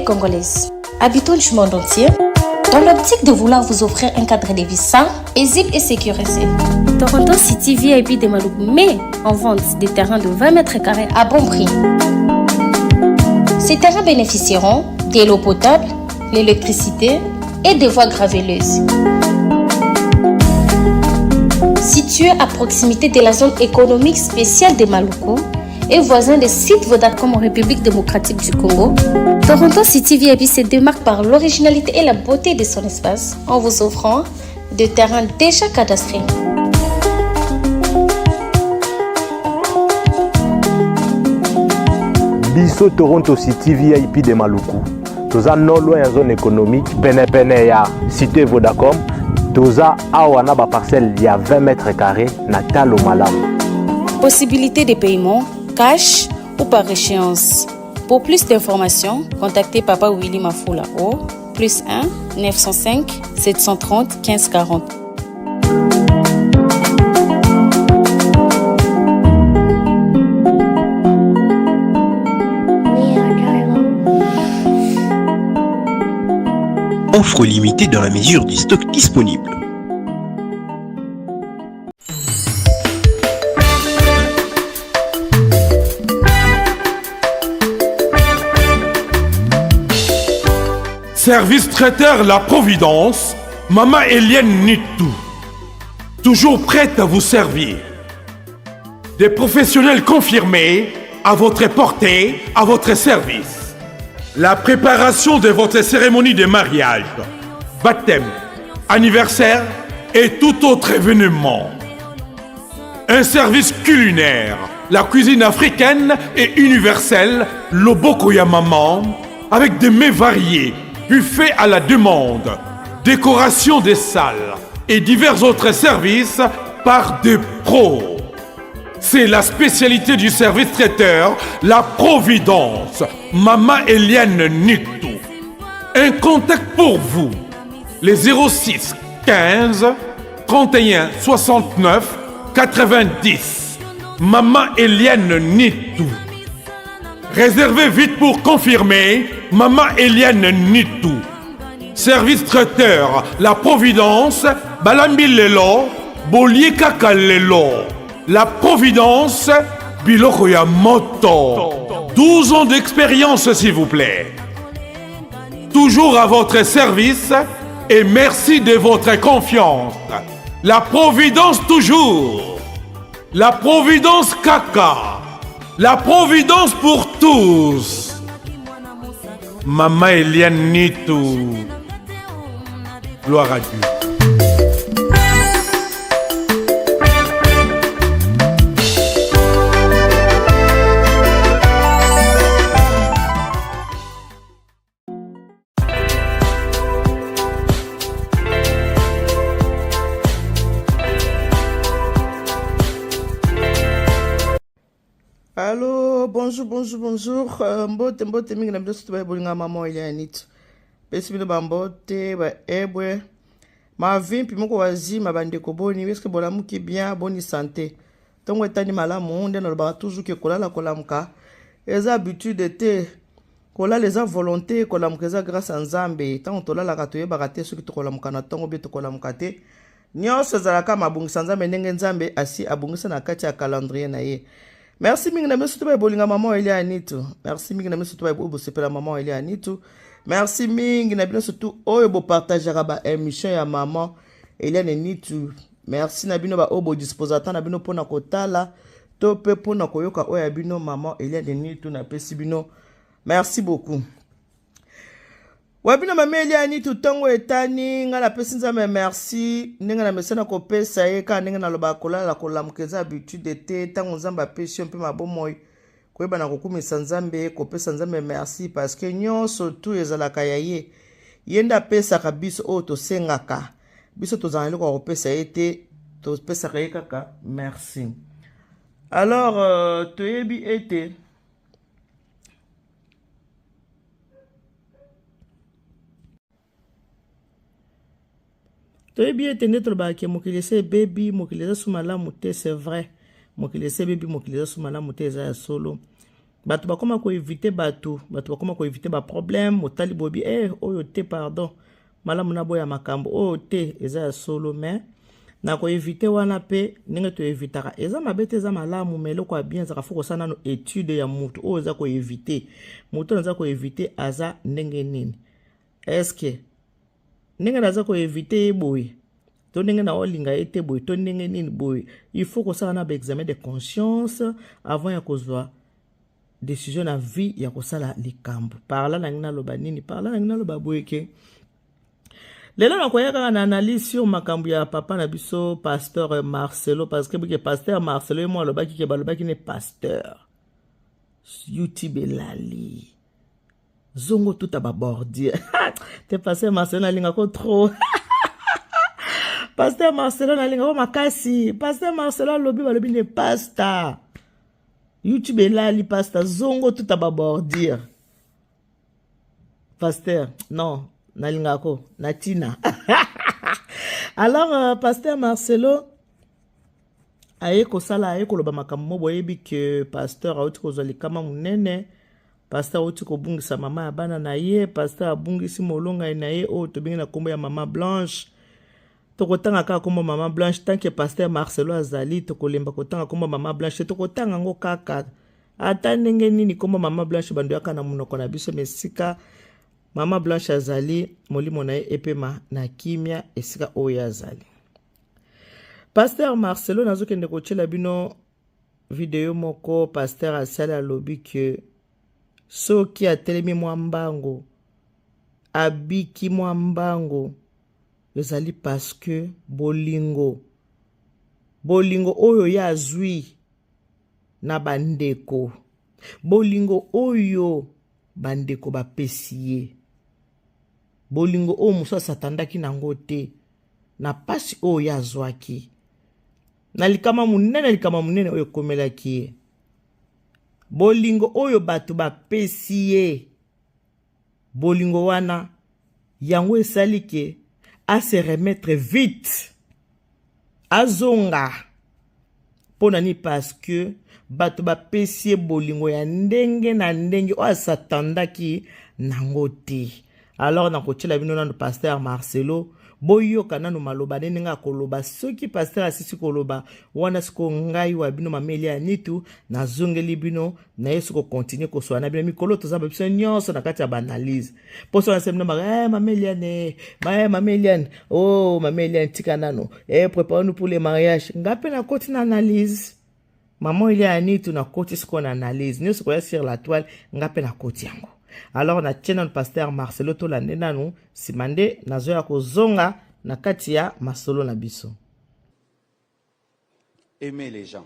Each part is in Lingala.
et Congolaises, habitants du monde entier, dans l'optique de vouloir vous offrir un cadre de vie sain, paisible et sécurisé, Toronto City VIP de Malouk met en vente des terrains de 20 mètres carrés à bon prix. Ces terrains bénéficieront de l'eau potable, l'électricité et des voies gravelleuses. Situé à proximité de la zone économique spéciale de Maluku et voisin des sites Vodacom en République démocratique du Congo, Toronto City VIP se démarque par l'originalité et la beauté de son espace en vous offrant des terrains déjà cadastrés. Biso Toronto City VIP de Maluku. Toza non loin en zone économique, pene ya cité Vodacom. Toza awana ba parcelle il y a 20 mètres carrés na talo malamu. Possibilité de paiement, cash ou par échéance. Pour plus d'informations, contactez Papa Willy Mafoula au +1 905 730 15 40. Offre limitée dans la mesure du stock disponible. Service traiteur La Providence, Maman Eliane Nitou. Toujours prête à vous servir. Des professionnels confirmés, à votre portée, à votre service. La préparation de votre cérémonie de mariage, baptême, anniversaire et tout autre événement. Un service culinaire, la cuisine africaine et universelle, Loboko ya Maman, avec des mets variés, buffet à la demande, décoration des salles et divers autres services par des pros. C'est la spécialité du service traiteur, La Providence, Maman Eliane Nitou. Un contact pour vous, les 06 15 31 69 90. Maman Eliane Nitou. Réservez vite pour confirmer, Maman Eliane Nitou. Service traiteur, La Providence, Balambi Lelo, Bolier Kaka Lelo. La Providence, Biloko ya Moto. 12 ans d'expérience, s'il vous plaît. Toujours à votre service et merci de votre confiance. La Providence toujours. La Providence Kaka. La Providence pour tous. Maman Eliane Nitou. Gloire à Dieu. Allô, bonjour. Mbote mingi na biso tuba bolinga maman Eliane Nitou. Pesi bino bambote ba ebwe. Ma vimpi moko wazima bandeko boni, est-ce que bolamuki bien, boni santé. Tongo etani malamu nde na ba toujours ke kolala kolamuka. Eza habitude te kolala eza volonté kolamuka eza grâce à Nzambe. Tango tolala ka toyeba te soki tokolamuka na tongo be tokolamuka te. Nyonso ezalaka mabungisa Nzambe ndenge Nzambe asi abungisa na kati ya calendrier na ye. Merci mingi na biso tuba bolinga maman Eliane Nitou. Merci mingi na biso tuba bosepela maman Eliane Nitou. Merci mingi na biso tout oyo bo partager ba émission ya maman Eliane Nitou. Merci na bino ba obo disposateur na bino pona kotala to pe pona koyoka oya bino maman Eliane Nitou na pesi bino. Merci beaucoup. Wabino maman Eliane Nitou tongo etani nga na pesi Nzambe merci ninga na mesana ko pesa ye ka ninga na loba kolala kolamukeza habitude te tango Nzambe apesi mpe mabomoy koyeba na kokumisa Nzambe kopesa Nzambe merci parce que nyonso tout ezalaka ya ye yenda pesa ka biso o to sengaka biso tozali ko kopesa ye te to pesa ka ye kaka merci. Alors toyebi ete toyebi ete nde tolobaki mokili ese ebebi mokili eza su malamu te, c'est vrai. Mokili ese ebebi mokili eza su malamu te eza ya solo. Bato bakoma ko éviter bato bakoma ko éviter ba problème motali bobi oyo te pardon malamu na boya makambo oyo te eza ya solo mais na ko éviter wana pe ndenge to évitaka eza mabete eza malamu mais loko ya bien zaka foko sana no étude ya mutu oyo eza ko éviter mutu eza ko éviter aza ndenge nini est-ce que ndenge naza ko éviter boye to ndenge na olinga ete boye to ndenge nini boye il faut ko sala na ba examen de conscience avant ya kozwa décision na vie ya kosala likambo parla na ngina loba nini parla na ngina loba boyeke lelo na koyaka na analyse sur makambo ya papa na biso pasteur Marcelo parce que bike pasteur Marcelo mo lobaki ke balobaki ne pasteur YouTube elali zongo tout ababordi te pasteur Marcelo alinga ko trop pasteur Marcelo alinga ko makasi pasteur Marcelo balobi ne pasteur YouTube elali pasteur zongo tout ababordir pasteur non nalingako natina alors pasteur Marcelo aye kosala aye koloba makambo boyebi que pasteur auti kozwa likama munene pasteur auti kobungisa mama ya bana na ye pasteur abungisi molonga na ye oyo tobingi na kombo ya mama Blanche tokotanga kaka kombo mama Blanche tant que pasteur Marcelo azali tokolemba kotanga kombo mama Blanche tokotanga ngo kaka ata ndenge nini kombo mama Blanche bando yaka na munoko na biso mesika mama Blanche azali molimo na ye epema na kimia esika oyo azali pasteur Marcelo nazokende kotiela bino video moko pasteur asali alobi ke soki atelemi mwa mbango abiki mwa mbango ezali parce que bolingo oyo ya azwi na bandeko bolingo oyo bandeko bapesi ye bolingo oyo mosu asatandaki nango te na pasi oyo ya azwaki na likama munene oyo ekomelaki ye bolingo oyo bato bapesi ye bolingo wana yango esali ke a se remettre vite azonga pona ni parce que bato bapesi ye bolingo ya ndenge na ndenge oyo asatandaki nango te alors nakotiela bino nano pasteur Marcelo boyoka nano maloba ndenge akoloba soki pasteur asisi koloba wana siko ngai wa bino mameli ya nitu nazongeli bino na yesu ko continue koswa na bino mikolo tozamba biso nyonso na kati ya banalise poso na semna ba mameli ya oh mameli ya tika nano prépare-nous pour le mariage ngape na koti na analyse maman il y a nitu na koti siko na analyse nyonso ko ya sur la toile ngape na koti yango alors na tiena pasteur Marcelo to lande nanu simande nazoya kozonga na kati ya masolo na biso. Aimez les gens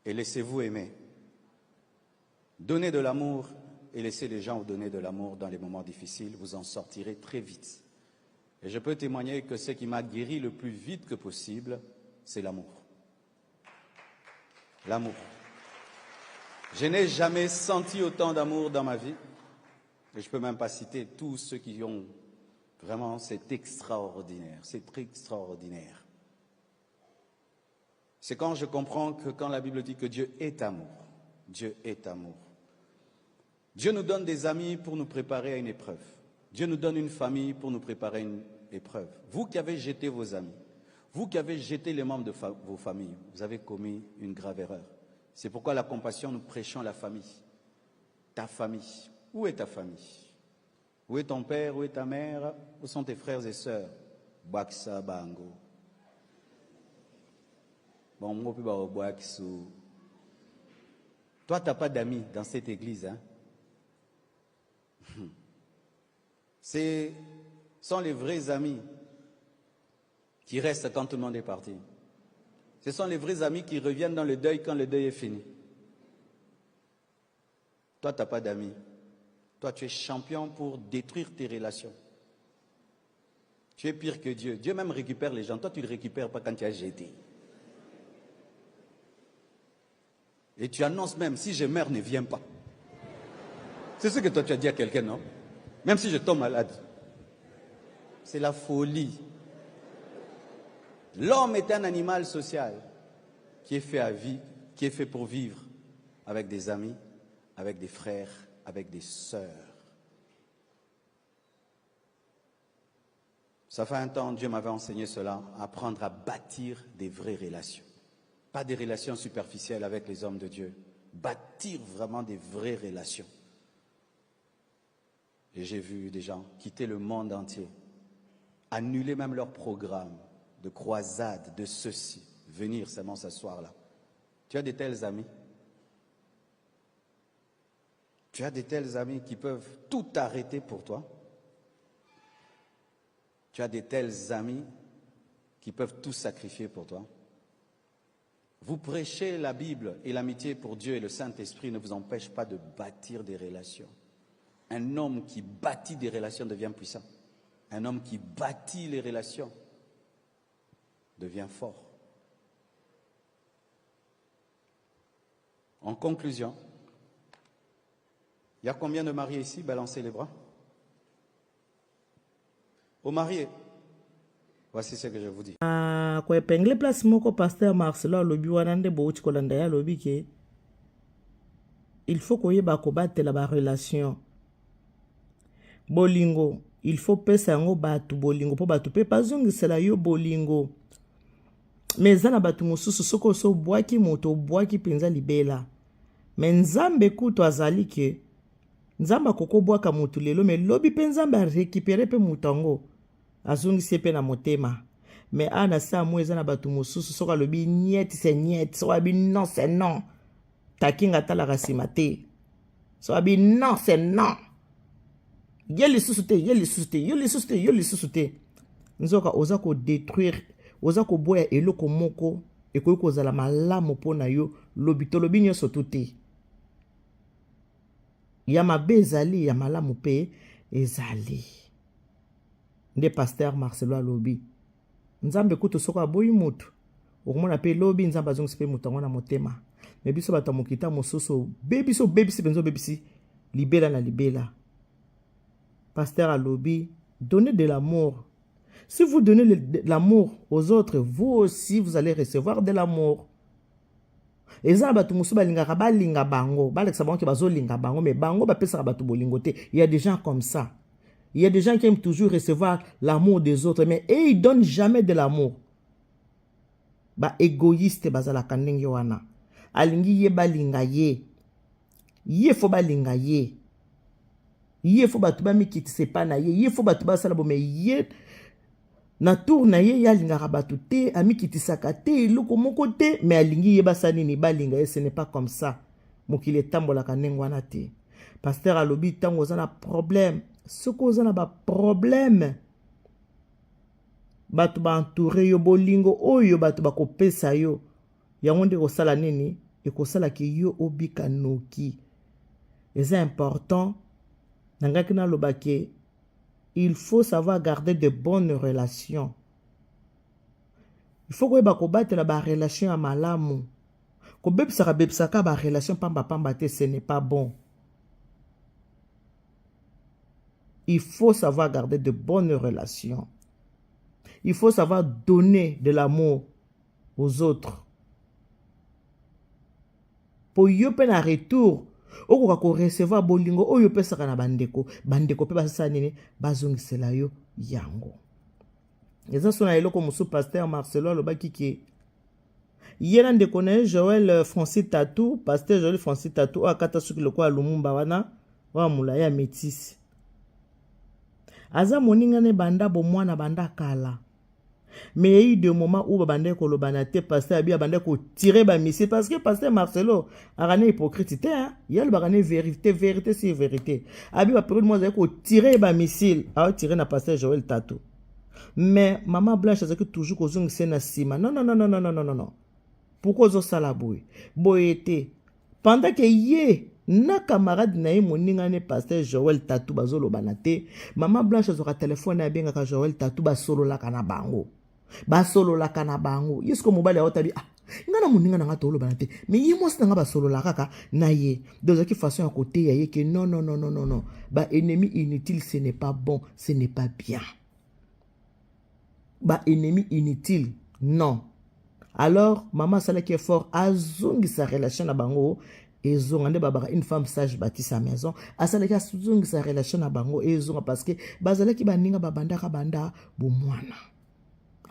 et laissez-vous aimer. Donnez de l'amour et laissez les gens vous donner de l'amour dans les moments difficiles, vous en sortirez très vite. Et je peux témoigner que ce qui m'a guéri le plus vite que possible, c'est l'amour. L'amour. Je n'ai jamais senti autant d'amour dans ma vie. Et je ne peux même pas citer tous ceux qui ont vraiment, c'est extraordinaire. C'est très extraordinaire. C'est quand je comprends que quand la Bible dit que Dieu est amour, Dieu est amour. Dieu nous donne des amis pour nous préparer à une épreuve. Dieu nous donne une famille pour nous préparer à une épreuve. Vous qui avez jeté vos amis, vous qui avez jeté les membres de vos familles, vous avez commis une grave erreur. C'est pourquoi la compassion, nous prêchons la famille. Ta famille. Où est ta famille? Où est ton père? Où est ta mère? Où sont tes frères et sœurs? Baksa Bango. Bon, moi, toi, tu n'as pas d'amis dans cette église. Hein? Ce sont les vrais amis qui restent quand tout le monde est parti. Ce sont les vrais amis qui reviennent dans le deuil quand le deuil est fini. Toi, tu n'as pas d'amis. Toi, tu es champion pour détruire tes relations. Tu es pire que Dieu. Dieu même récupère les gens. Toi, tu ne le récupères pas quand tu as jeté. Et tu annonces même, si je meurs, ne viens pas. C'est ce que toi, tu as dit à quelqu'un, non? Même si je tombe malade. C'est la folie. L'homme est un animal social qui est fait à vie, qui est fait pour vivre. avec des amis, avec des frères, avec des sœurs. Ça fait un temps, Dieu m'avait enseigné cela, apprendre à bâtir des vraies relations. Pas des relations superficielles avec les hommes de Dieu. Bâtir vraiment des vraies relations. Et j'ai vu des gens quitter le monde entier, annuler même leur programme de croisade, de ceci, venir seulement s'asseoir là. Tu as de tels amis? Tu as de tels amis qui peuvent tout arrêter pour toi? Tu as de tels amis qui peuvent tout sacrifier pour toi? Vous prêchez la Bible et l'amitié pour Dieu et le Saint-Esprit ne vous empêche pas de bâtir des relations. Un homme qui bâtit des relations devient puissant. Un homme qui bâtit les relations devient fort. En conclusion, il y a combien de mariés ici? Balancez les bras. Aux mariés, voici ce que je vous dis. Kwa epengle place moko pasteur Marcelo alobi wana nde bouti kolanda ya alobi ke il faut koyeba kobatela ba relation. Bolingo, il faut pesa yango batu bolingo po batu pe bazongisela yo bolingo. Mais zana batu mosusu soko so bwaki moto bwaki penza libela. Mais nzambe kuto azali ke nzamba koko bwaka motu lelo mais lobi pe nzambe récupérer pe mutango azongisi pe na motema. Mais ana sa mweza na batu mosusu soko alobi niet c'est niet, so abi non c'est non. Takinga tala rasimate. So abi non c'est non. Yeli susute, yeli susute, yeli susute, yeli susute. Nzoka oza ko détruire, oza ko boya eloko moko ekoki kozala malamu pona yo lobi tolobi nyonso tuti. Ya mabe ezali ya malamu pe ezali. Nde pasteur Marcelo alobi. Nzambe kuto soko aboyi mutu. Okomona pe lobi nzambe azongisi pe mutu na motema. Mais biso bata mokita mososo bebisi benzo bebisi libela na libela. Pasteur alobi, donnez de l'amour. Si vous donnez de l'amour aux autres, vous aussi vous allez recevoir de l'amour. Eza batu musu balingaka balinga bango, baleksa bango ke bazolinga bango, mais bango bapesa batu bolingo te. Il y a des gens comme ça. Il y a des gens qui aiment toujours recevoir l'amour des autres, mais eux ils donnent jamais de l'amour. Ba égoïste bazala kandenge wana. Alingi ye balinga ye. Ye fo balinga ye. Ye fo batu ba mikitise pa na ye. Ye fo batu ba sala bo me ye na tour na ye ya linga batu te amikitisaka te loko moko te mais alingi ye basani ni balinga ye. Ce n'est pas comme ça. Mokile tambola kanengo wana te. Pasteur alobi tango za na problème. Soko za na ba problème. Batu ba entouré yo bolingo oyo batu ba kopesa yo. Yango nde kosala nini? Et kosala ki yo obika noki. Et c'est important. Nangaki na lobake. Il faut savoir garder de bonnes relations. Il faut que vous battez la relation à malamu. Ko bebsaka ba relation pamba te, ce n'est pas bon. Il faut savoir garder de bonnes relations. Il faut savoir donner de l'amour aux autres. Pour yo pe na retour, okoka ko recevoir bolingo oyo pesaka na bandeko pe basasa nini bazongisela yo yango. Eza sona eloko musu pasteur Marcelo alobaki ke yena ndeko na Joël Francis Tatou, pasteur Joël Francis Tatou akata suki loko ya Lumumba wana wa mula ya métis. Aza moninga ne banda bo mwana banda kala. Mais il y a eu des moments où bande ko lobanate pasteur abi bande ko tirer ba missile parce que pasteur Marcelo a gagné hypocrite hein. Il y a le bagane vérité c'est vérité. Abi ba période moi ko tirer ba missile, a tirer na pasteur Joël Tatou. Mais maman Blanche a toujours ko zong sena sima. Non. Pourquoi zo sala boy? Boyete pendant que yé na camarade na ye moninga ne pasteur Joël Tatou bazo lobanate, maman Blanche a téléphone na benga ka Joël Tatou ba solo la kana bango. Ba solo la kana bango. Yesko mobile ya otabi ngana moninga nga tolo banate. Mais ye mo sanga ba solo la kaka na ye. Dans une façon à côté ya ye que non. Ba ennemi inutile ce n'est pas bon, ce n'est pas bien. Ba ennemi inutile non. Alors maman sala qui est fort azongi sa relation na bango ezonga nde babaka une femme sage bâtit sa maison asalaki azongisa relation na bango ezonga parce que bazalaki baninga babandaka banda bomwana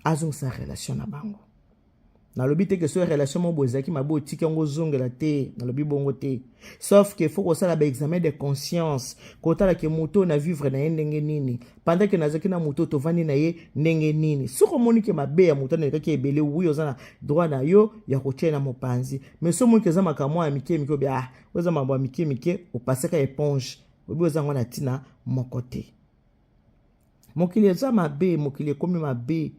azongisa relation na bango nalobi te ke so relation mo bozaki mabo tiki yango zongela te nalobi bongo te sauf que faut kosala ba examen de conscience kotala ke moto na vivre na ye ndenge nini pendant que nazaki na moto tovandi na ye ndenge nini soko moni ke mabe ya moto na kaki ebele wuyo za na droit na yo ya kotia na mopanzi mais so moni ke za makamwa ya mike mike obi oza mambo ya mike mike opaseka éponge obi oza ngwana tina moko te mokili eza mabe mokili ekomi mabe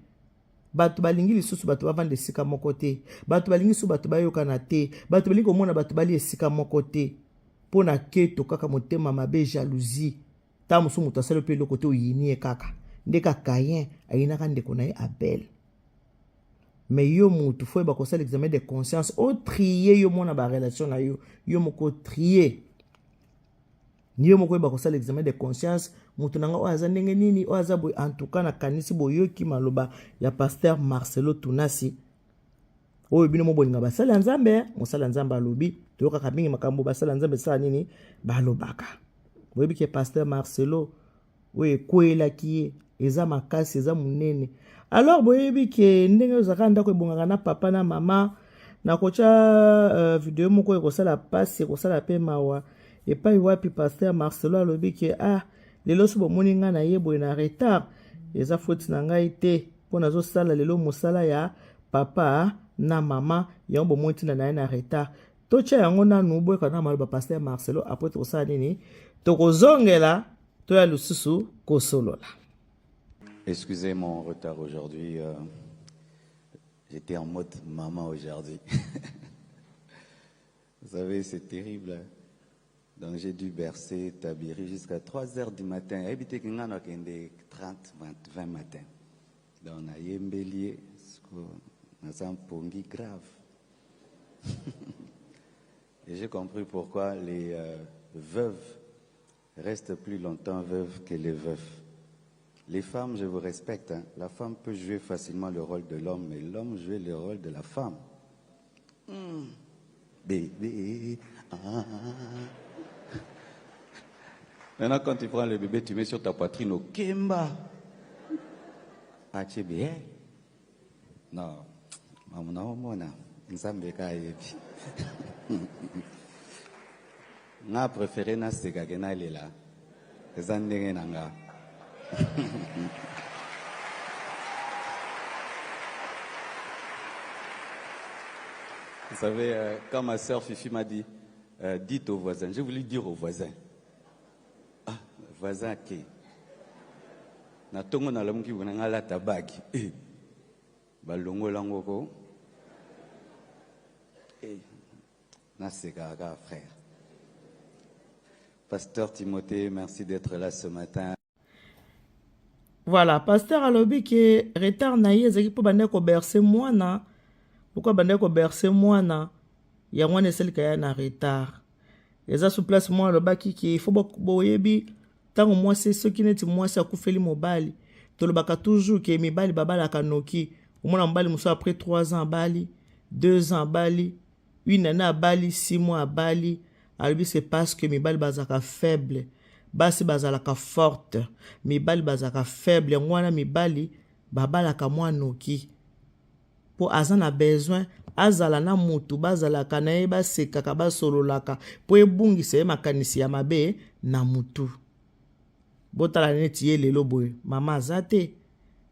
bato balingi lisusu bato bavanda esika moko te bato balingi su bato bayokana te bato balingi komona bato bali esika moko te mpo na keto kaka motema mabe jalousie ta mosu moto asali mpe eloko te oyini ye kaka nde ka Kayin ayinaka ndeko na ye Abel mais yo motu fo yeba kosala examen de conscience otrie yo mona barelation na yo yo moko trie niyo moko yeba kosala examen de conscience mutu nanga o aza ndenge nini o aza boy en tout cas na kanisi boyoki maloba ya pasteur Marcelo Tunasi oyo bino mo bolinga basala nzambe mosala nzambe alobi toyoka mingi makambo basala nzambe sala nini balobaka boyebi ke pasteur Marcelo oyo ekwelaki ye eza makasi eza munene alors boyebi ke ndenge ozaka ndako ebongaka na papa na mama na kocha video moko ekosala pasi ekosala pe mawa epai wapi pasteur Marcelo alobi ke lelo so bomoni nga na ye boye na retard eza faute na ngai te mpo nazosala lelo mosala ya papa na mama yango bomoni ntina na ye na retard totya yango nanu boyeka na maloba pasteur Marcelo apres tokosala nini tokozongela toya lisusu kosolola. Excusez mon retard aujourd'hui. J'étais en mode maman aujourd'hui. Vous savez, c'est terrible. Hein? Donc j'ai dû bercer Tabiri jusqu'à 3 heures du matin. Habité qu'il y en a 30, 20 matin. Donc on a eu un bélier, on a un pongi grave. Et j'ai compris pourquoi les veuves restent plus longtemps veuves que les veufs. Les femmes, je vous respecte. Hein. La femme peut jouer facilement le rôle de l'homme, mais l'homme joue le rôle de la femme. Bébé. Maintenant, quand tu prends le bébé, tu mets sur ta poitrine au Kemba. Tu es bien. Non. Maman, na préféré na segagena lela. Ezandenge nanga. Vous savez, quand ma sœur Fifi m'a dit, dites aux voisins, j'ai voulu dire aux voisins. Voisin qui na tongo na lamuki bunanga la tabaki balongo langoko na segaka frère. Pasteur Timothée, merci d'être là ce matin. Voilà, pasteur alobi ke retard na ye ezaki po bande ko bercer mwana. Pourquoi bande ko bercer mwana ya mwana eselika ya na retard. Eza sous place moi lobaki ki il faut boyebi tango mwasi soki neti mwasi akufeli mobali tolobaka toujours ke mibali babalaka noki omona mobali mosu après 3 ans abali 2 ans abali 1 année abali 6 mois abali alobi c'est parce que mibali bazalaka faible basi bazalaka forte mibali bazalaka faible ngwana mibali babalaka mwa noki po aza na besoin azala na mutu bazalaka na ye basekaka basololaka po ebungisa ye makanisi ya mabe na mutu. Botala neti ye lelo boye mama azate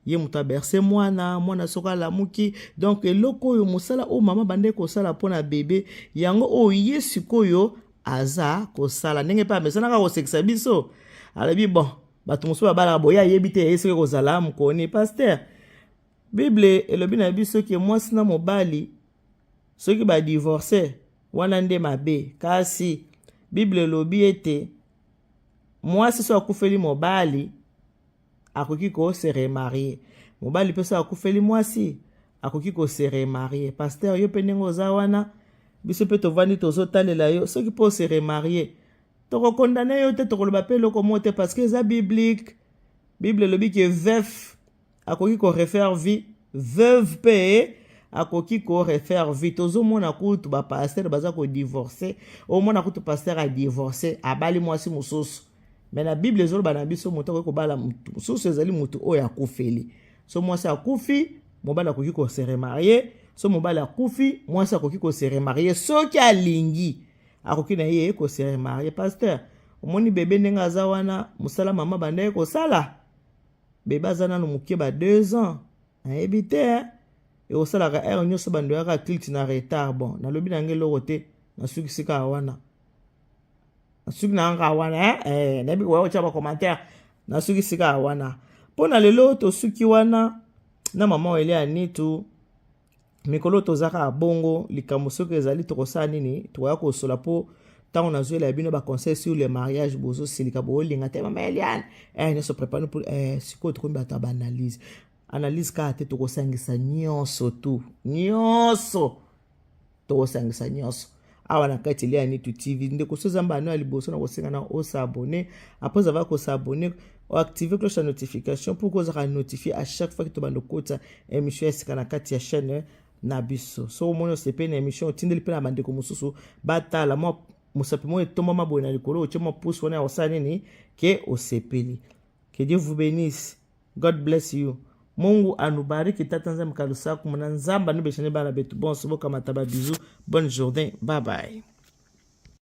ye muta berse mwana soka lamuki donc eloko oyo mosala o mama bande kosala pona bebe yango o ye sikoyo aza kosala ndenge pa mesana ka kosekisa biso alabi bon bato mosu babala boya yebi te esike kozala mukoni pasteur Bible elobi na biso ke mwasi na mobali soki ba divorcer wana nde mabe kasi Bible elobi ete mwasi so akufeli mobali akoki ko se remarier mobali pe so akufeli mwasi akoki ko se remarier pasteur yo pe ndenge oza wana biso pe tovandi tozotalela yo soki po se remarier tokokondane yo te tokoloba pe loko mote parce que eza biblique Bible elobi ke veuf akoki ko refaire vie veuve pe akoki ko refaire vite ozomona kutu bapasteur baza kodivorce omona kutu pasteur adivorce abali mwasi mosusu me na bible ezoloba na biso moto akoki kobala mutu mosusu ezali mutu oyo akufeli so mwasi akufi mobali akoki kose remarie so mobali akufi mwasi akoki kose remarie soki alingi akoki na ye kose remarie pasteur omoni bebe ndenge aza wana mosala mama bandaye kosala bebe aza nano mokie ba 2 ans nayebi te e osalaka ere nyonso bando yaka clique na retard bon nalobi na nge eloko te nasukisika wana nasuki na anga wana nayebi koya bacommentaire nasukisika wana mpo na lelo tosuki wana na mama wele anitu mikolo tozaka bongo likambo soki ezali tokosala nini tokoya kosola mpo ntango nazwela bino baconseil sur le mariage bozosilika boolinga te mama Eliane nyonso prépare pour sikoyo tokomi bato ya baanalyse analyse kaka te tokosangisa nyonso tu nyonso tokosangisa nyonso awa na kati Eliane Nitu TV ndeko so zamba ano ya liboso na kosenga na osabone après avoir kosabone activer cloche de notification pour kozaka notifier à chaque fois que tobando kota émission esika na kati ya chaîne na biso so omoni osepe na émission otindeli mpe na bandeko mosusu batala mwa mosapi mo etomba maboye na likolo otie mwa pouce wana ya kosala nini ke osepeli. Que Dieu vous bénisse. God bless you. Mungu anubariki tata nzambe kalusaku mwana nzamba nubeshane bana betu bon sobo kama taba bisous. Bonne journée. Bye bye.